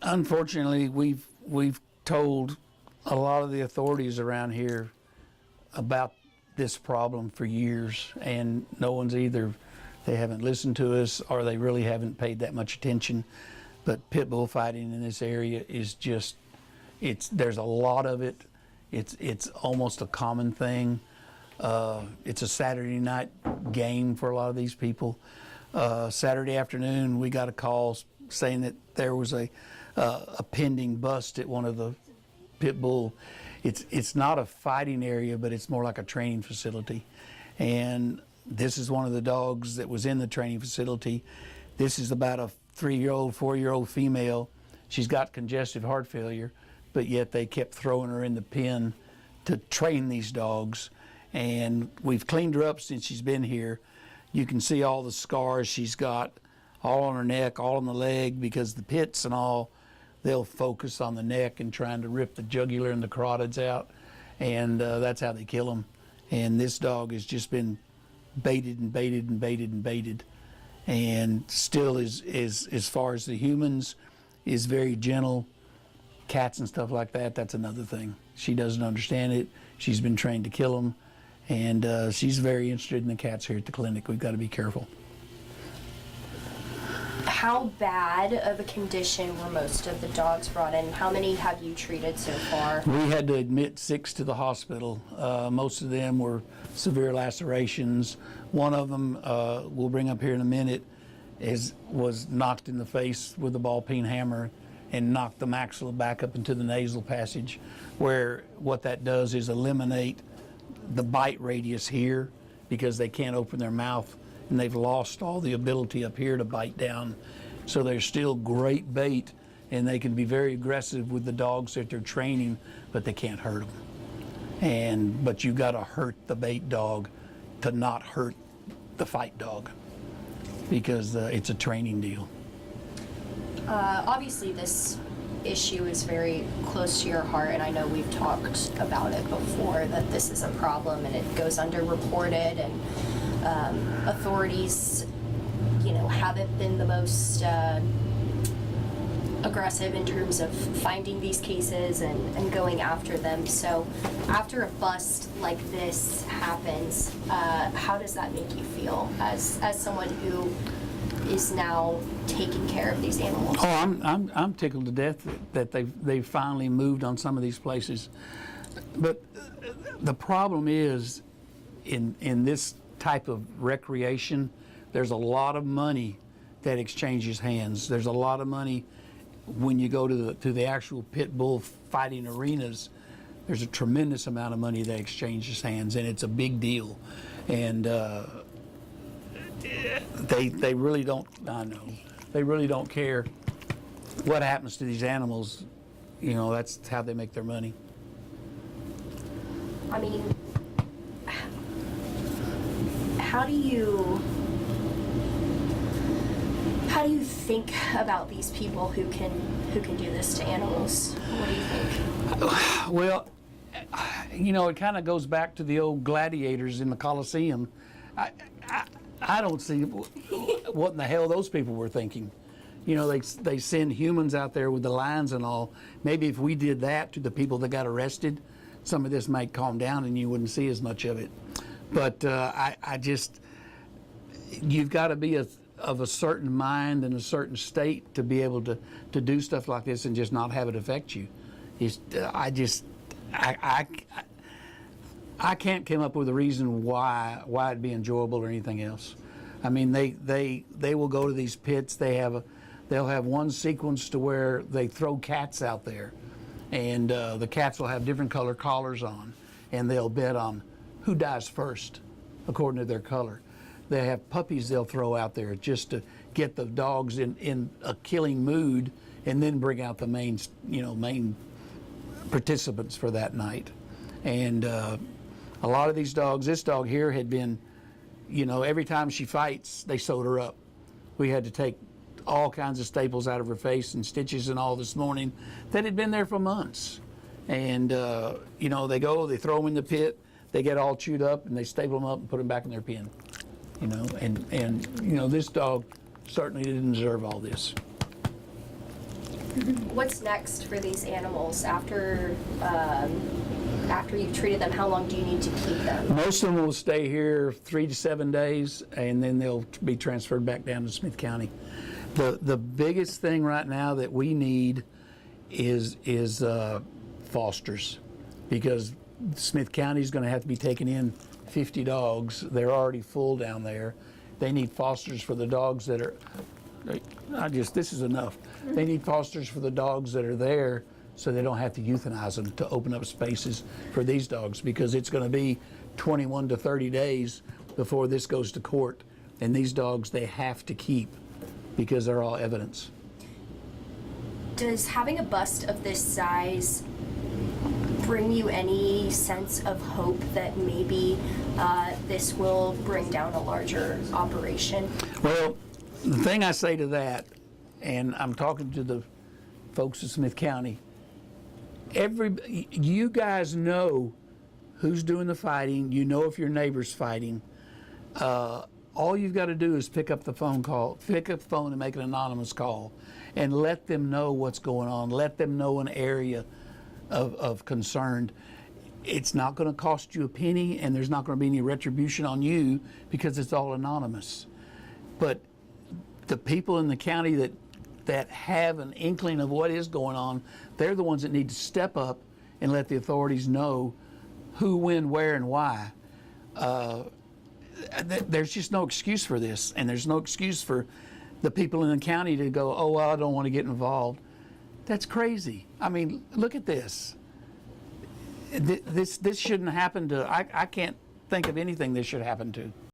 unfortunately, we've told a lot of the authorities around here about this problem for years, and no one's either, they haven't listened to us or they really haven't paid that much attention. But pit bull fighting in this area is just, there's a lot of it. It's almost a common thing. It's a Saturday night game for a lot of these people. Saturday afternoon, we got a call saying that there was a pending bust at one of the pit bull. It's not a fighting area, but it's more like a training facility. And this is one of the dogs that was in the training facility. This is about a 3-year-old, 4-year-old female. She's got congestive heart failure, but yet they kept throwing her in the pen to train these dogs. And we've cleaned her up since she's been here. You can see all the scars she's got, all on her neck, all on the leg, because the pits and all, they'll focus on the neck and trying to rip the jugular and the carotids out, and that's how they kill them. And this dog has just been baited and baited and baited and baited, and still is as far as the humans, is very gentle. Cats and stuff like that, that's another thing. She doesn't understand it. She's been trained to kill them, and she's very interested in the cats here at the clinic. We've got to be careful. How bad of a condition were most of the dogs brought in? How many have you treated so far? We had to admit 6 to the hospital. Most of them were severe lacerations. One of them, we'll bring up here in a minute, was knocked in the face with a ball peen hammer and knocked the maxilla back up into the nasal passage, where what that does is eliminate the bite radius here, because they can't open their mouth and they've lost all the ability up here to bite down. So they're still great bait, and they can be very aggressive with the dogs that they're training, but they can't hurt them. But you've got to hurt the bait dog to not hurt the fight dog, because it's a training deal. Obviously this issue is very close to your heart, and I know we've talked about it before, that this is a problem and it goes underreported, and authorities, haven't been the most aggressive in terms of finding these cases and going after them. So after a bust like this happens, how does that make you feel as someone who is now taking care of these animals? Oh, I'm tickled to death that they've finally moved on some of these places. But the problem is, in this type of recreation, there's a lot of money that exchanges hands. There's a lot of money when you go to the actual pit bull fighting arenas. There's a tremendous amount of money that exchanges hands, and it's a big deal. And they really don't, I know, they really don't care what happens to these animals. That's how they make their money. I mean, how do you think about these people who can do this to animals? What do you think? Well, it kind of goes back to the old gladiators in the Colosseum. I don't see what in the hell those people were thinking. They send humans out there with the lions and all. Maybe if we did that to the people that got arrested, some of this might calm down and you wouldn't see as much of it. But you've got to be of a certain mind and a certain state to be able to do stuff like this and just not have it affect you. I can't come up with a reason why it'd be enjoyable or anything else. I mean, they will go to these pits. They'll have one sequence to where they throw cats out there, and the cats will have different color collars on, and they'll bet on who dies first according to their color. They have puppies they'll throw out there just to get the dogs in a killing mood, and then bring out the main participants for that night. And a lot of these dogs, this dog here had been, every time she fights, they sewed her up. We had to take all kinds of staples out of her face and stitches and all this morning that had been there for months. And, they throw them in the pit, they get all chewed up, and they staple them up and put them back in their pen. This dog certainly didn't deserve all this. What's next for these animals after you've treated them? How long do you need to keep them? Most of them will stay here 3 to 7 days, and then they'll be transferred back down to Smith County. The biggest thing right now that we need is fosters, because Smith County is going to have to be taking in 50 dogs. They're already full down there. They need fosters for the dogs that are, this is enough. They need fosters for the dogs that are there, so they don't have to euthanize them, to open up spaces for these dogs, because it's going to be 21 to 30 days before this goes to court. And these dogs, they have to keep, because they're all evidence. Does having a bust of this size bring you any sense of hope that maybe this will bring down a larger operation? Well, the thing I say to that, and I'm talking to the folks of Smith County, you guys know who's doing the fighting. You know if your neighbor's fighting. All you've got to do is pick up the phone and make an anonymous call, and let them know what's going on. Let them know an area of concern. It's not going to cost you a penny, and there's not going to be any retribution on you, because it's all anonymous. But the people in the county that have an inkling of what is going on, they're the ones that need to step up and let the authorities know who, when, where, and why. There's just no excuse for this, and there's no excuse for the people in the county to go, oh, well, I don't want to get involved. That's crazy. I mean, look at this. This shouldn't happen to, I can't think of anything this should happen to.